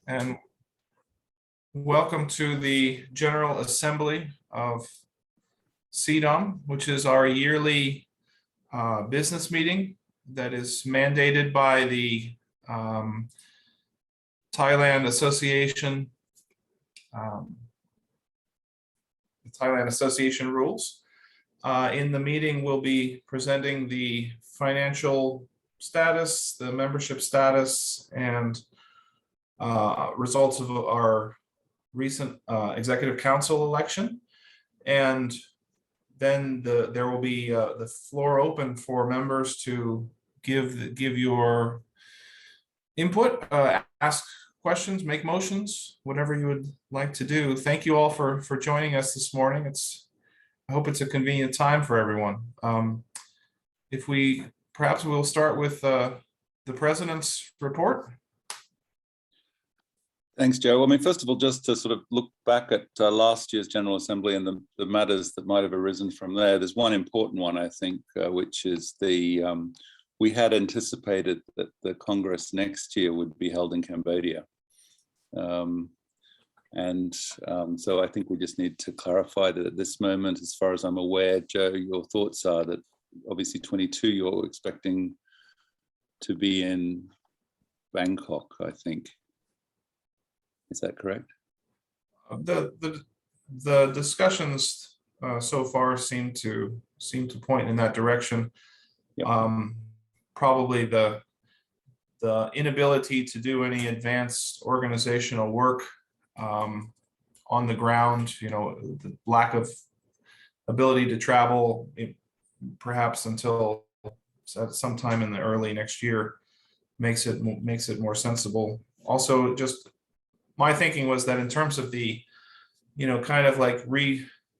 and welcome to the General Assembly of SEADOM, which is our yearly business meeting that is mandated by the Thailand Association, rules. In the meeting, we'll be presenting the financial status, the membership status, and results of our recent executive council election. And then there will be the floor open for members to give your input, ask questions, make motions, whatever you would like to do. Thank you all for joining us this morning. I hope it's a convenient time for everyone. Perhaps we'll start with the president's report. Thanks, Joe. I mean, first of all, just to sort of look back at last year's General Assembly and the matters that might have arisen from there, there's one important one, I think, which is we had anticipated that the Congress next year would be held in Cambodia. So I think we just need to clarify that at this moment, as far as I'm aware, Joe, your thoughts are that obviously 22, you're expecting to be in Bangkok, I think. Is that correct? The discussions so far seem to point in that direction. Yep. Probably the inability to do any advanced organizational work on the ground, the lack of ability to travel, perhaps until sometime in the early next year, makes it more sensible. Also, just my thinking was that in terms of the, kind of like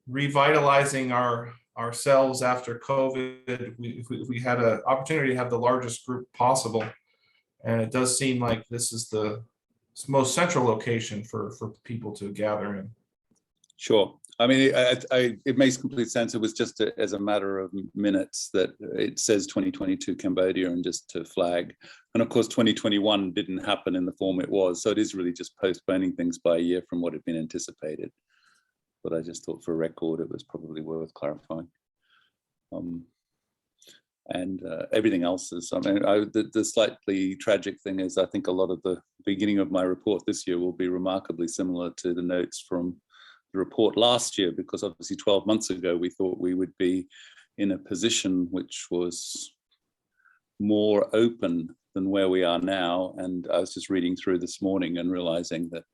revitalizing ourselves after COVID, we had an opportunity to have the largest group possible, and it does seem like this is the most central location for people to gather in. Sure. I mean, it makes complete sense. It was just as a matter of minutes that it says 2022 Cambodia, and just to flag. And of course, 2021 didn't happen in the form it was. So it is really just postponing things by a year from what had been anticipated. But I just thought for record, it was probably worth clarifying. Everything else is, I mean, the slightly tragic thing is, I think a lot of the beginning of my report this year will be remarkably similar to the notes from the report last year, because obviously 12 months ago, we thought we would be in a position which was more open than where we are now. And I was just reading through this morning and realizing that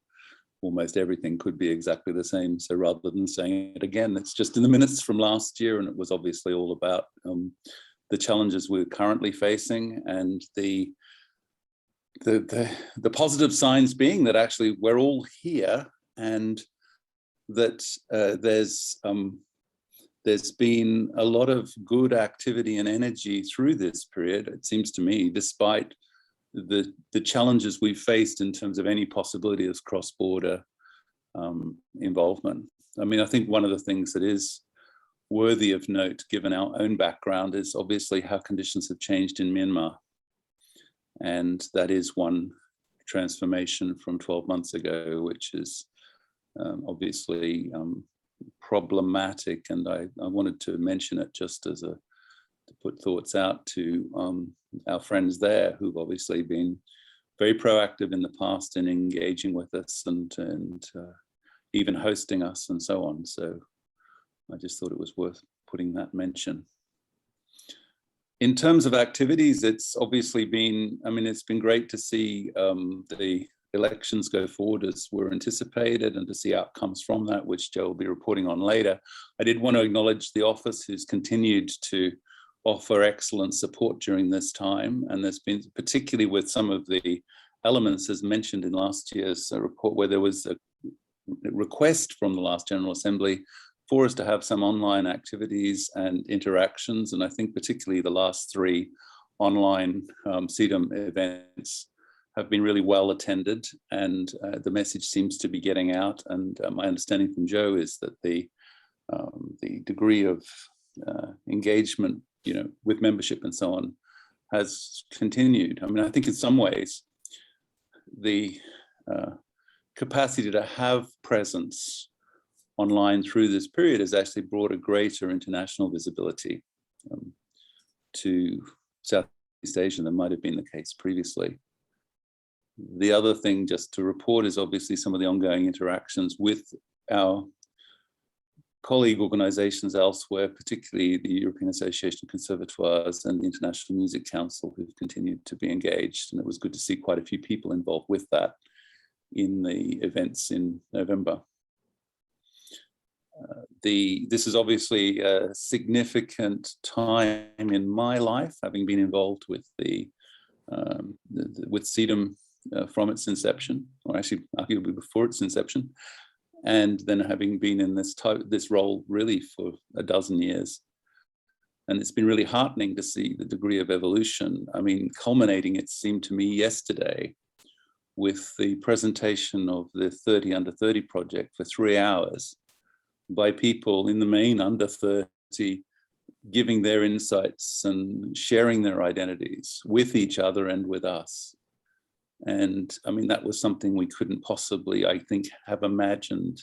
almost everything could be exactly the same. So rather than saying it again, it's just in the minutes from last year, and it was obviously all about the challenges we're currently facing, and the positive signs being that actually we're all here, and that there's been a lot of good activity and energy through this period, it seems to me, despite the challenges we've faced in terms of any possibility of cross-border involvement. I mean, I think one of the things that is worthy of note, given our own background, is obviously how conditions have changed in Myanmar. And that is one transformation from 12 months ago, which is obviously problematic. And I wanted to mention it just as to put thoughts out to our friends there, who've obviously been very proactive in the past in engaging with us and even hosting us and so on. So I just thought it was worth putting that mention. In terms of activities, it's obviously been, I mean, it's been great to see the elections go forward as were anticipated, and to see outcomes from that, which Joe will be reporting on later. I did want to acknowledge the office, who's continued to offer excellent support during this time. And there's been, particularly with some of the elements as mentioned in last year's report, where there was a request from the last General Assembly for us to have some online activities and interactions. And I think particularly the last 3 online SEADOM events have been really well attended, and the message seems to be getting out. And my understanding from Joe is that the degree of engagement, with membership and so on, has continued. I mean, I think in some ways, the capacity to have presence online through this period has actually brought a greater international visibility to Southeast Asia than might have been the case previously. The other thing just to report is obviously some of the ongoing interactions with our colleague organizations elsewhere, particularly the European Association of Conservatoires and the International Music Council, who've continued to be engaged. And it was good to see quite a few people involved with that in the events in November. This is obviously a significant time in my life, having been involved with with SEADOM from its inception, or actually arguably before its inception, and then having been in this role really for a dozen years. And it's been really heartening to see the degree of evolution. I mean, culminating, it seemed to me yesterday, with the presentation of the 30 Under 30 project for 3 hours by people in the main under 30, giving their insights and sharing their identities with each other and with us. And I mean, that was something we couldn't possibly, I think, have imagined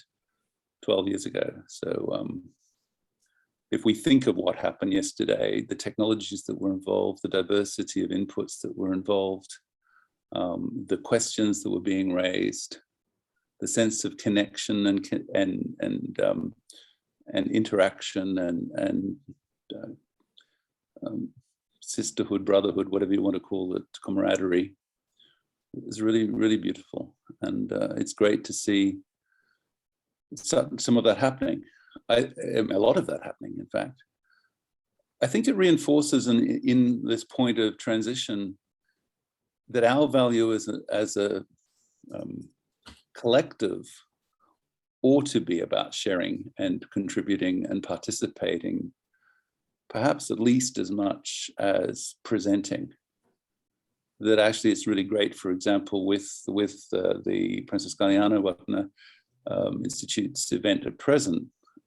12 years ago. So if we think of what happened yesterday, the technologies that were involved, the diversity of inputs that were involved, the questions that were being raised, the sense of connection and interaction and sisterhood, brotherhood, whatever you want to call it, camaraderie, is really, really beautiful. And it's great to see some of that happening. A lot of that happening, in fact. I think it reinforces in this point of transition that our value as a collective ought to be about sharing and contributing and participating, perhaps at least as much as presenting. That actually it's really great, for example, with the Princess Galiana Wagner Institute's event at present,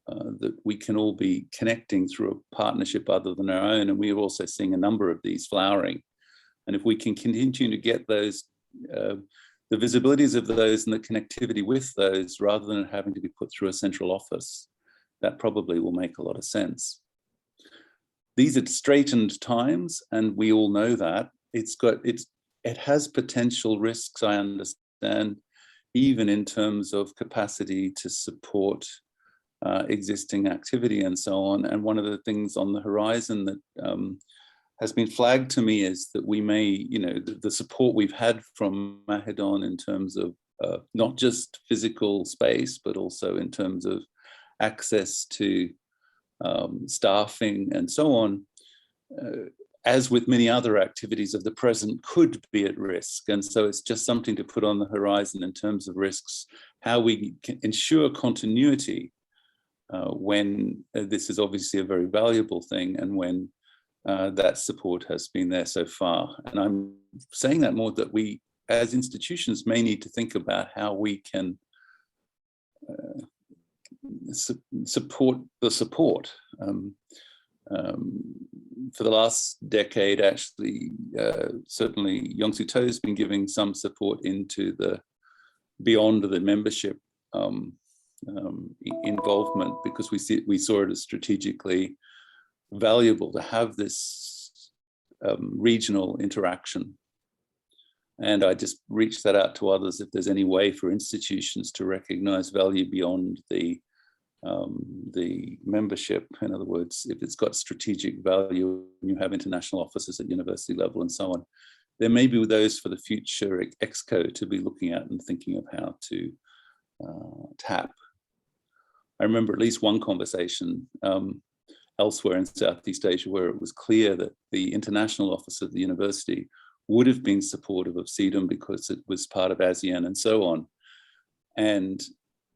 that we can all be connecting through a partnership other than our own. And we're also seeing a number of these flowering. And if we can continue to get those, the visibilities of those and the connectivity with those, rather than having to be put through a central office, that probably will make a lot of sense. These are straightened times, and we all know that. It has potential risks, I understand, even in terms of capacity to support existing activity and so on. And one of the things on the horizon that has been flagged to me is that we may, the support we've had from Mahidol in terms of not just physical space, but also in terms of access to staffing and so on, as with many other activities of the present, could be at risk. And so it's just something to put on the horizon in terms of risks, how we can ensure continuity when this is obviously a very valuable thing, and when that support has been there so far. And I'm saying that more that we as institutions may need to think about how we can support the support. For the last decade, actually, certainly Yong Soo To has been giving some support into the beyond the membership involvement, because we saw it as strategically valuable to have this regional interaction. And I just reached that out to others if there's any way for institutions to recognize value beyond the membership. In other words, if it's got strategic value, you have international offices at university level and so on, there may be those for the future Exco to be looking at and thinking of how to tap. I remember at least one conversation elsewhere in Southeast Asia where it was clear that the international office of the university would have been supportive of SEADOM because it was part of ASEAN and so on. And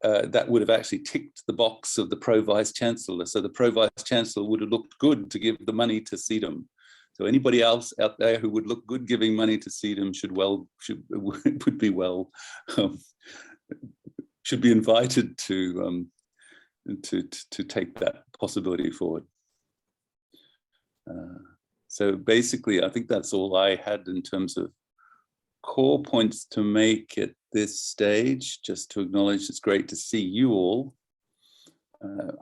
that would have actually ticked the box of the Pro-Vice Chancellor. So the Pro-Vice Chancellor would have looked good to give the money to SEADOM. So anybody else out there who would look good giving money to SEADOM should be invited to take that possibility forward. So basically, I think that's all I had in terms of core points to make at this stage, just to acknowledge it's great to see you all.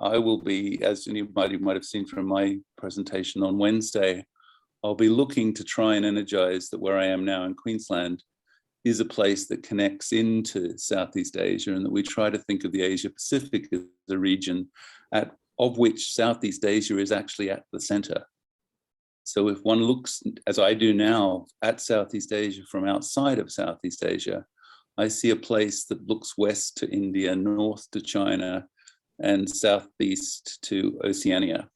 I will be, as anybody might have seen from my presentation on Wednesday, I'll be looking to try and energize that where I am now in Queensland is a place that connects into Southeast Asia, and that we try to think of the Asia Pacific as a region of which Southeast Asia is actually at the center. So if one looks, as I do now, at Southeast Asia from outside of Southeast Asia, I see a place that looks west to India, north to China, and southeast to Oceania.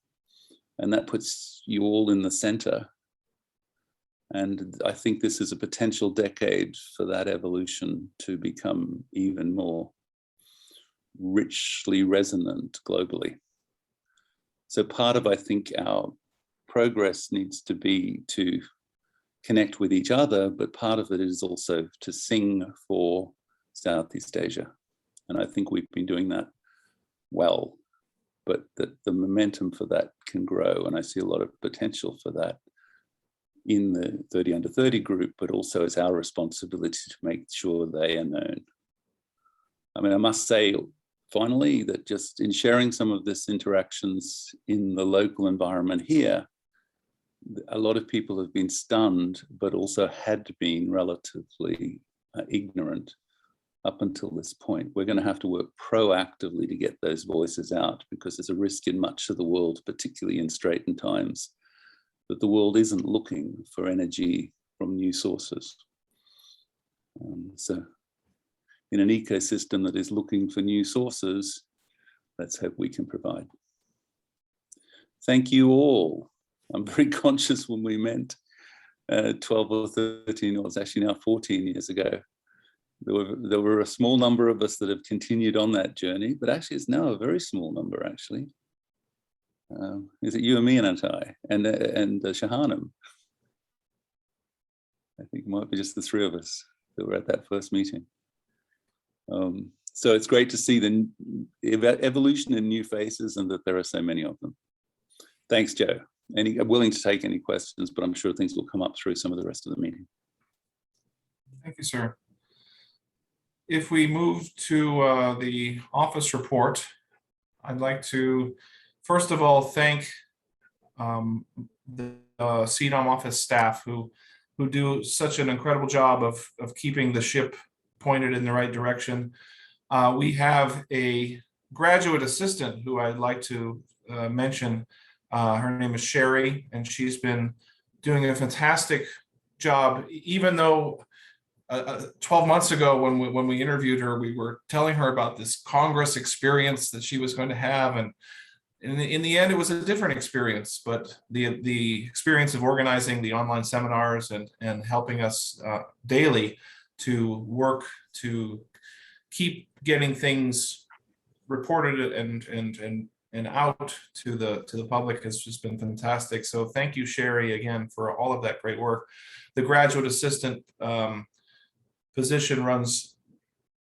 And that puts you all in the center. And I think this is a potential decade for that evolution to become even more richly resonant globally. So part of, I think, our progress needs to be to connect with each other, but part of it is also to sing for Southeast Asia. And I think we've been doing that well, but that the momentum for that can grow. And I see a lot of potential for that in the 30 under 30 group, but also it's our responsibility to make sure they are known. I mean, I must say, finally, that just in sharing some of this interactions in the local environment here, a lot of people have been stunned, but also had been relatively ignorant up until this point. We're going to have to work proactively to get those voices out, because there's a risk in much of the world, particularly in straitened times, that the world isn't looking for energy from new sources. So in an ecosystem that is looking for new sources, let's hope we can provide. Thank you all. I'm very conscious when we met 12 or 13, or it's actually now 14 years ago, there were a small number of us that have continued on that journey, but actually it's now a very small number, actually. Is it you and me, Anantai, and Shahanam? I think it might be just the three of us that were at that first meeting. So it's great to see the evolution in new faces, and that there are so many of them. Thanks, Joe. I'm willing to take any questions, but I'm sure things will come up through some of the rest of the meeting. Thank you, sir. If we move to the office report, I'd like to, first of all, thank the SEADOM office staff who do such an incredible job of keeping the ship pointed in the right direction. We have a graduate assistant who I'd like to mention. Her name is Sherry, and she's been doing a fantastic job, even though 12 months ago when we interviewed her, we were telling her about this Congress experience that she was going to have, and in the end it was a different experience, but the experience of organizing the online seminars and helping us daily to work to keep getting things reported and out to the public has just been fantastic. So thank you, Sherry, again for all of that great work. The graduate assistant position runs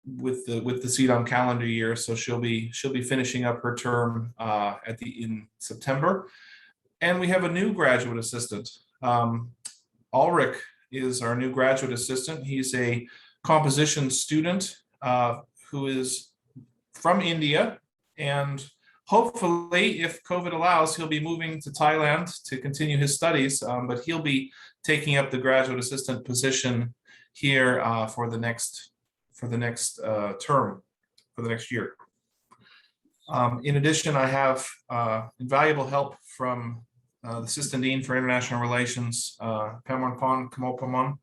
with the SEADOM calendar year, so she'll be finishing up her term in September. And we have a new graduate assistant. Ulrich is our new graduate assistant. He's a composition student who is from India, and hopefully, if COVID allows, he'll be moving to Thailand to continue his studies, but he'll be taking up the graduate assistant position here for the next term, for the next year. In addition, I have invaluable help from the Assistant Dean for International Relations, Pamonpon Kamopamon,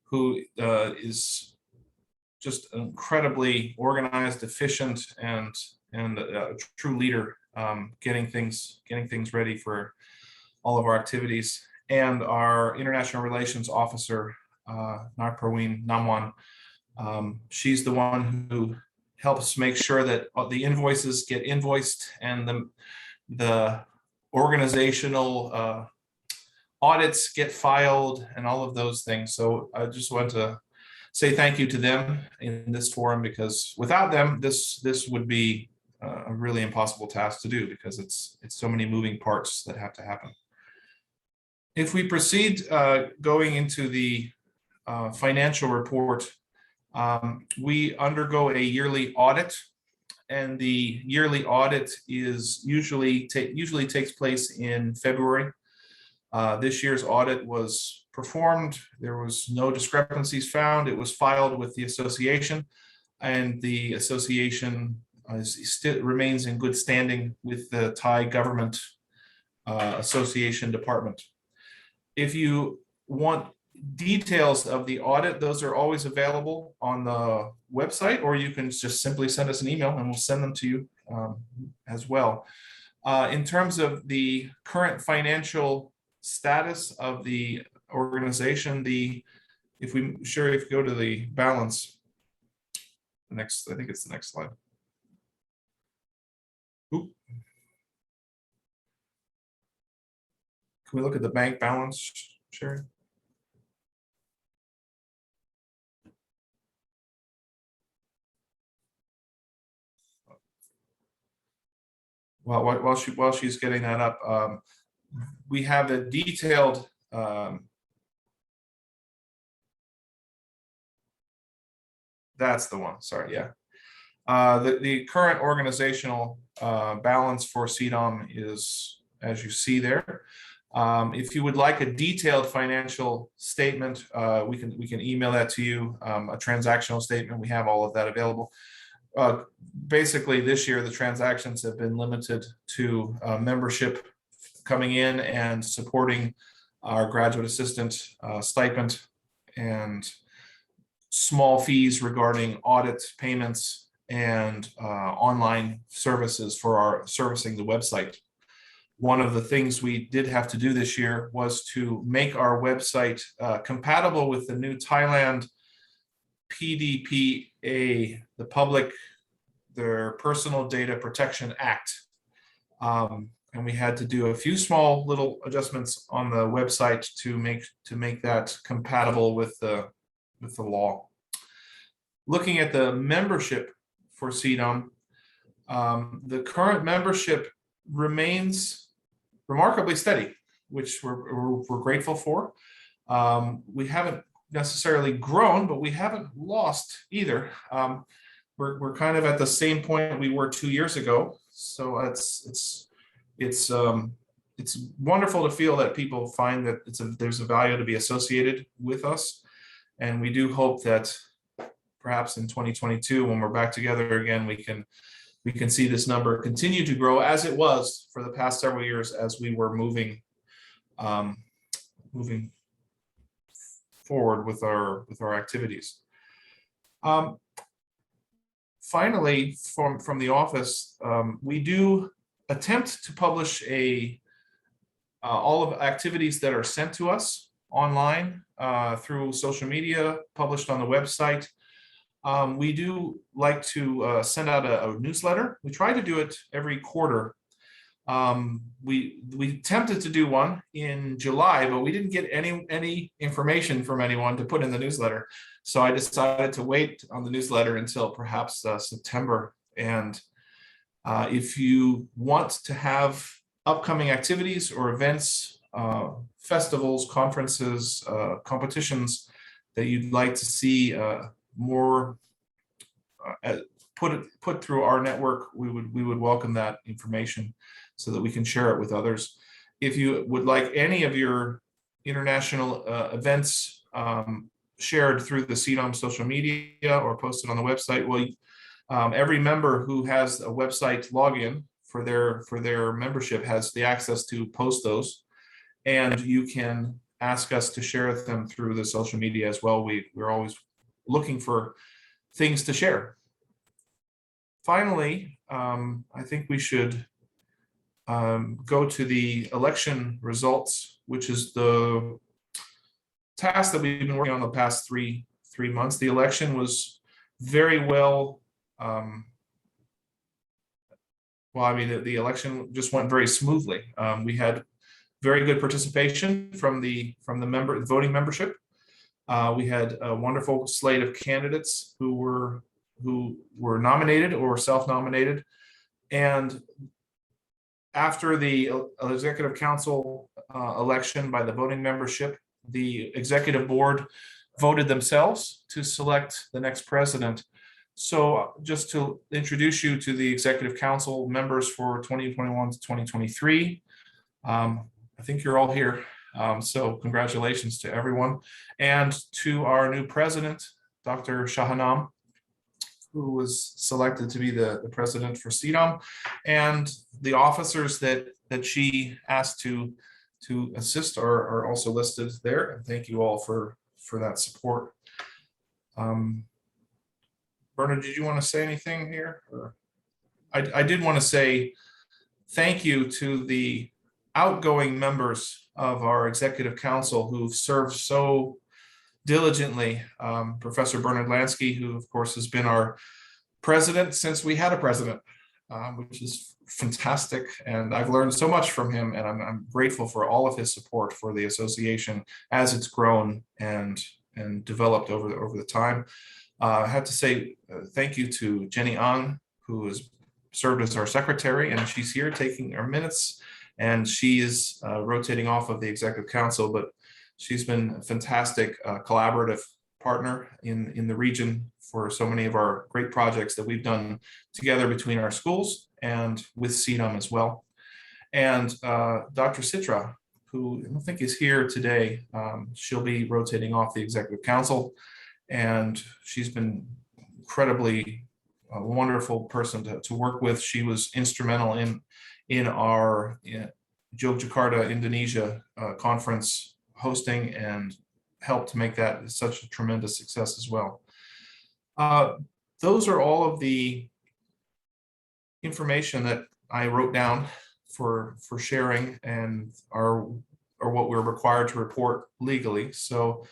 who is just incredibly organized, efficient, and a true leader, getting things ready for all of our activities. And our International Relations Officer, Narparween Namwan, she's the one who helps make sure that the invoices get invoiced and the organizational audits get filed and all of those things. So I just want to say thank you to them in this forum, because without them, this would be a really impossible task to do, because it's so many moving parts that have to happen. If we proceed going into the financial report, We undergo a yearly audit, and the yearly audit is usually takes place in February. This year's audit was performed. There was no discrepancies found. It was filed with the association, and the association still remains in good standing with the Thai Government Association Department. If you want details of the audit, those are always available on the website, or you can just simply send us an email and we'll send them to you as well. In terms of the current financial status of the organization, if you go to the balance, I think it's the next slide. Oop. Can we look at the bank balance, Sherry? Well, while she's getting that up, we have a detailed that's the one. Sorry, yeah. The current organizational balance for SEADOM is, as you see there. If you would like a detailed financial statement, we can email that to you. A transactional statement, we have all of that available. Basically, this year the transactions have been limited to membership coming in and supporting our graduate assistant stipend and small fees regarding audit payments and online services for our servicing the website. One of the things we did have to do this year was to make our website compatible with the new Thailand PDPA, their Personal Data Protection Act. And we had to do a few small little adjustments on the website to make that compatible with the law. Looking at the membership for SEADOM, the current membership remains remarkably steady, which we're grateful for. We haven't necessarily grown, but we haven't lost either. We're kind of at the same point we were 2 years ago. So it's wonderful to feel that people find that there's a value to be associated with us. And we do hope that perhaps in 2022, when we're back together again, we can see this number continue to grow as it was for the past several years as we were moving forward with our activities. Finally, from the office, we do attempt to publish all of activities that are sent to us online through social media, published on the website. We do like to send out a newsletter. We try to do it every quarter. We attempted to do one in July, but we didn't get any information from anyone to put in the newsletter. So I decided to wait on the newsletter until perhaps September. And if you want to have upcoming activities or events, festivals, conferences, competitions that you'd like to see more put through our network, we would welcome that information so that we can share it with others. If you would like any of your international events shared through the SEADOM social media or posted on the website, well, every member who has a website login for their membership has the access to post those, and you can ask us to share them through the social media as well. We're always looking for things to share. Finally, I think we should go to the election results, which is the task that we've been working on the past three months. The election was very well. The election just went very smoothly. We had very good participation from the voting membership. We had a wonderful slate of candidates who were nominated or self-nominated, and after the executive council election by the voting membership, the executive board voted themselves to select the next president. So just to introduce you to the Executive Council members for 2021 to 2023, I think you're all here. So congratulations to everyone. And to our new president, Dr. Shahanam, who was selected to be the president for SEADOM, and the officers that she asked to assist are also listed there. And thank you all for that support. Bernard, did you want to say anything here? Or I did want to say thank you to the outgoing members of our Executive Council who've served so diligently. Professor Bernard Lansky, who of course has been our president since we had a president, which is fantastic. And I've learned so much from him, and I'm grateful for all of his support for the association as it's grown and developed over the time. I have to say thank you to Jenny Ang, who has served as our secretary, and she's here taking our minutes, and she is rotating off of the Executive Council, but she's been a fantastic collaborative partner in the region for so many of our great projects that we've done together between our schools and with SEADOM as well. And Dr. Citra, who I don't think is here today, she'll be rotating off the Executive Council, and she's been incredibly a wonderful person to work with. She was instrumental in our Yogyakarta, Indonesia conference hosting, and helped to make that such a tremendous success as well. Those are all of the information that I wrote down for sharing, and are what we're required to report legally. So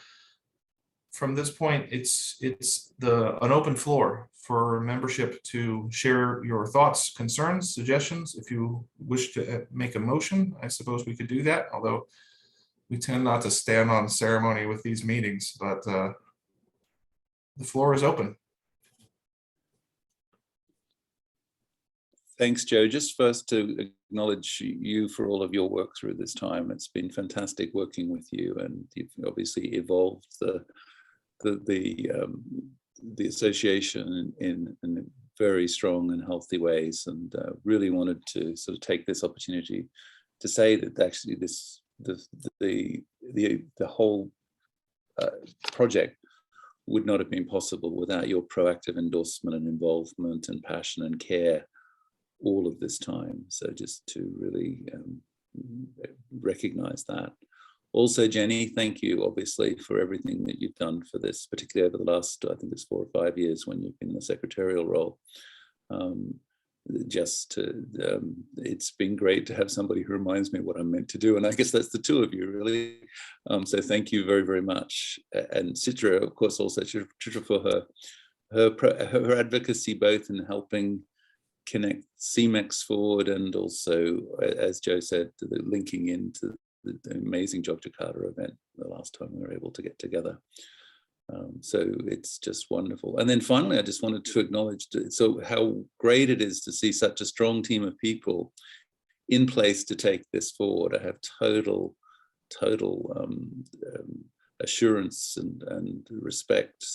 from this point, it's an open floor for membership to share your thoughts, concerns, suggestions. If you wish to make a motion, I suppose we could do that, although we tend not to stand on ceremony with these meetings, but the floor is open. Thanks, Joe. Just first to acknowledge you for all of your work through this time. It's been fantastic working with you, and you've obviously evolved the association in very strong and healthy ways, and really wanted to sort of take this opportunity to say that actually the whole project would not have been possible without your proactive endorsement and involvement and passion and care all of this time. So just to really recognize that. Also, Jenny, thank you obviously for everything that you've done for this, particularly over the last, I think it's 4 or 5 years when you've been in the secretarial role. It's been great to have somebody who reminds me what I'm meant to do, and I guess that's the two of you really. So thank you very, very much. And Citra, of course, also Citra for her advocacy, both in helping connect CMEX forward, and also, as Joe said, the linking into the amazing Yogyakarta event the last time we were able to get together. So it's just wonderful. And then finally, I just wanted to acknowledge how great it is to see such a strong team of people in place to take this forward. I have total assurance and respect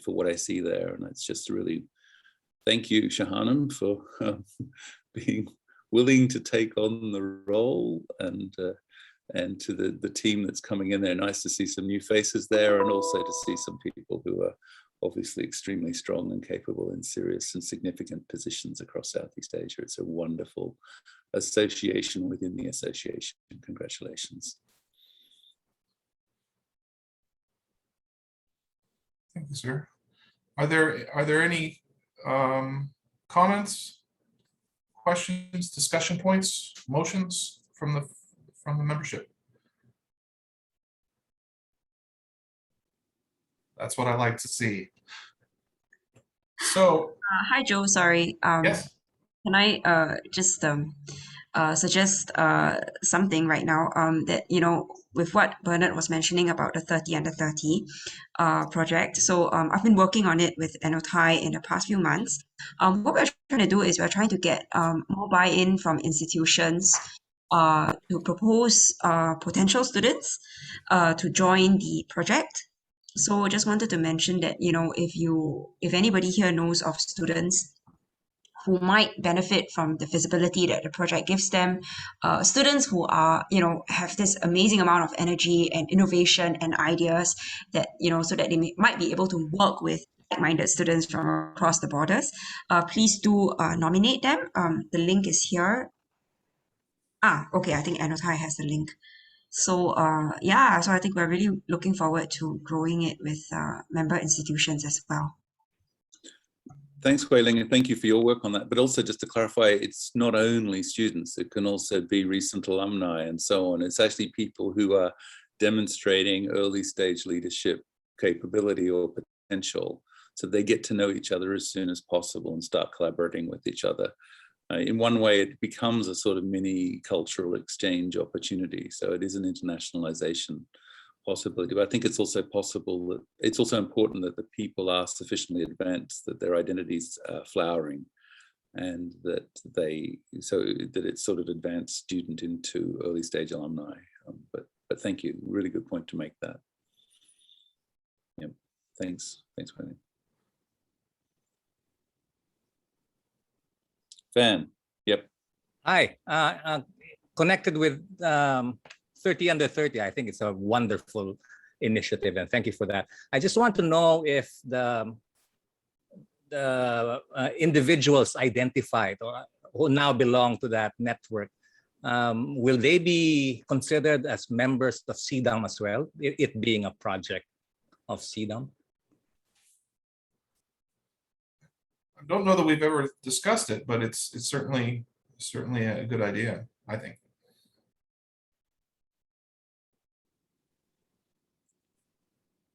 for what I see there. And it's just really, thank you, Shahanam, for being willing to take on the role, and to the team that's coming in there. Nice to see some new faces there, and also to see some people who are obviously extremely strong and capable in serious and significant positions across Southeast Asia. It's a wonderful association within the association. Congratulations. Thank you, sir. Are there any comments, questions, discussion points, motions from the membership? That's what I like to see. So hi, Joe. Sorry. yes. Can I just suggest something right now? That, with what Bernard was mentioning about the 30 under 30 project. So I've been working on it with NOTI in the past few months. What we're trying to do is we're trying to get more buy-in from institutions to propose potential students to join the project. So just wanted to mention that, if anybody here knows of students who might benefit from the visibility that the project gives them, students who are, have this amazing amount of energy and innovation and ideas that, so that they might be able to work with like-minded students from across the borders, please do nominate them. The link is here. Okay, I think Anotai has the link. So yeah, so I think we're really looking forward to growing it with member institutions as well. Thanks, Hui Ling, and thank you for your work on that. But also, just to clarify, it's not only students, it can also be recent alumni and so on. It's actually people who are demonstrating early stage leadership capability or potential, so they get to know each other as soon as possible and start collaborating with each other. In one way, it becomes a sort of mini cultural exchange opportunity. So it is an internationalization possibility, but I think it's also possible that it's also important that the people are sufficiently advanced, that their identities are flowering, and that it's sort of advanced student into early stage alumni. But thank you, really good point to make that. Yeah, thanks, Wendy. Van, yep. Hi, connected with 30 under 30, I think it's a wonderful initiative, and thank you for that. I just want to know if the individuals identified or who now belong to that network, will they be considered as members of SEADOM as well, it being a project of SEADOM? I don't know that we've ever discussed it, but it's certainly a good idea, I think.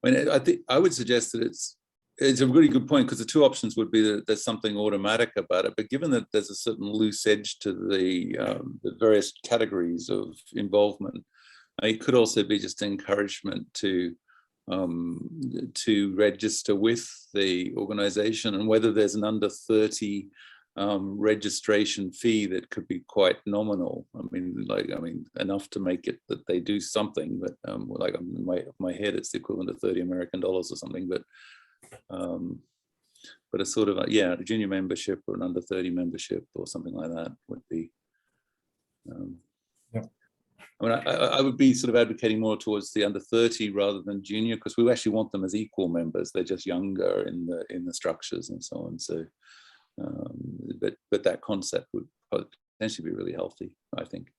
I mean, I think I would suggest that it's a really good point, because the two options would be that there's something automatic about it, but given that there's a certain loose edge to the various categories of involvement, it could also be just encouragement to register with the organization, and whether there's an under 30 registration fee that could be quite nominal. I mean, enough to make it that they do something, but like in my head, it's the equivalent of $30 American or something. But a sort of a junior membership or an under 30 membership or something like that would be. Yep. I mean, I would be sort of advocating more towards the under 30 rather than junior, because we actually want them as equal members. They're just younger in the structures and so on. So. But that concept would potentially be really healthy, I think.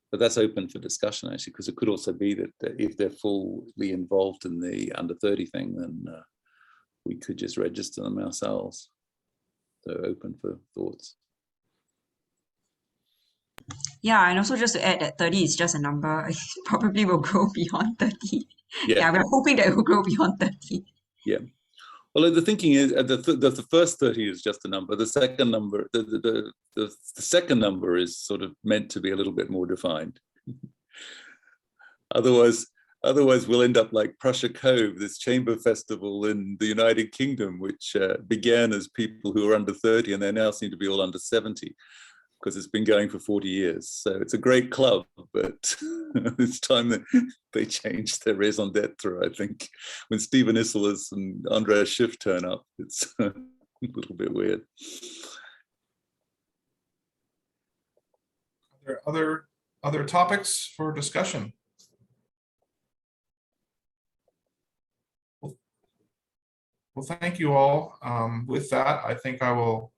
But that's open for discussion, actually, because it could also be that if they're fully involved in the under 30 thing, then we could just register them ourselves. So open for thoughts. Yeah, and also just to add that 30 is just a number. It probably will grow beyond 30. Yeah, we're hoping that it will grow beyond 30. Yeah. Well, the thinking is the first 30 is just a number. The second number, the second number is sort of meant to be a little bit more defined. Otherwise, we'll end up like Prussia Cove, this chamber festival in the United Kingdom, which began as people who are under 30, and they now seem to be all under 70. Because it's been going for 40 years. So it's a great club, but it's time that they change their raison d'etre, I think. When Stephen Isserlis and Andreas Schiff turn up, it's a little bit weird. Are there other topics for discussion? Well, thank you all. With that, I think I will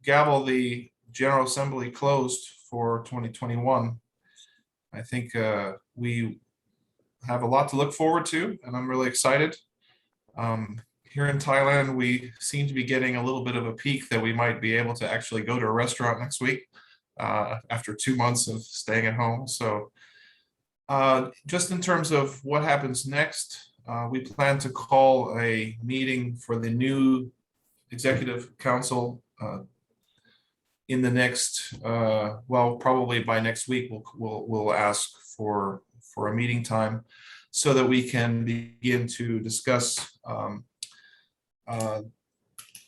gavel the General Assembly closed for 2021. I think we have a lot to look forward to, and I'm really excited. Here in Thailand, we seem to be getting a little bit of a peak that we might be able to actually go to a restaurant next week after 2 months of staying at home. So just in terms of what happens next, we plan to call a meeting for the new Executive Council in the next, probably by next week, we'll ask for a meeting time so that we can begin to discuss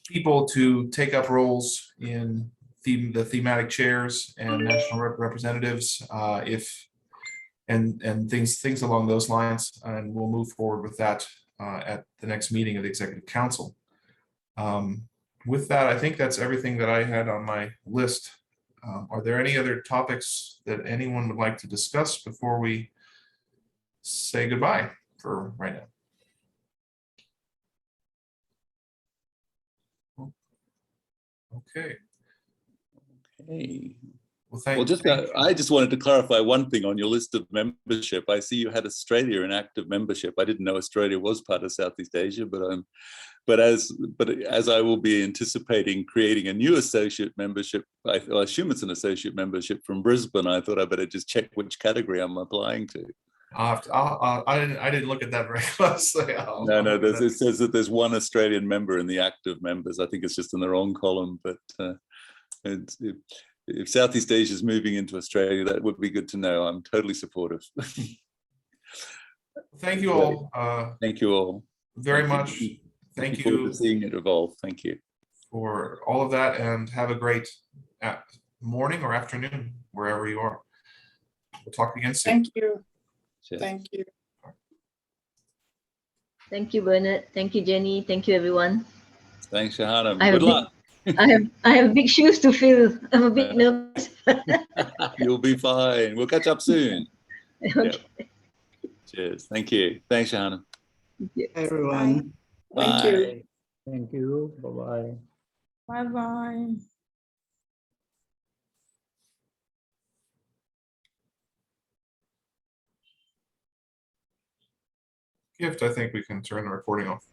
people to take up roles in the thematic chairs and national representatives, and things along those lines, and we'll move forward with that at the next meeting of the Executive Council. With that, I think that's everything that I had on my list. Are there any other topics that anyone would like to discuss before we say goodbye for right now? Okay. Hey. Well, Well, I just wanted to clarify one thing on your list of membership. I see you had Australia in active membership. I didn't know Australia was part of Southeast Asia, but as I will be anticipating creating a new associate membership, I assume it's an associate membership from Brisbane. I thought I better just check which category I'm applying to. I didn't look at that very closely. No, it says that there's one Australian member in the active members. I think it's just in the wrong column, but if Southeast Asia is moving into Australia, that would be good to know. I'm totally supportive. Thank you all. Thank you all Very much. Thank you. Forward to seeing it evolve. Thank you for all of that, and have a great morning or afternoon wherever you are. We'll talk again soon. Thank you. Cheers. Thank you. Thank you, Bernard. Thank you, Jenny. Thank you, everyone. Thanks, Shahana. I have Good luck. I have big shoes to fill. I'm a bit nervous. You'll be fine. We'll catch up soon. Okay. Yep. Cheers. Thank you. Thanks, Shahana. Everyone. Bye. Thank you. Thank you. Bye-bye. Bye-bye. Gift, I think we can turn the recording off.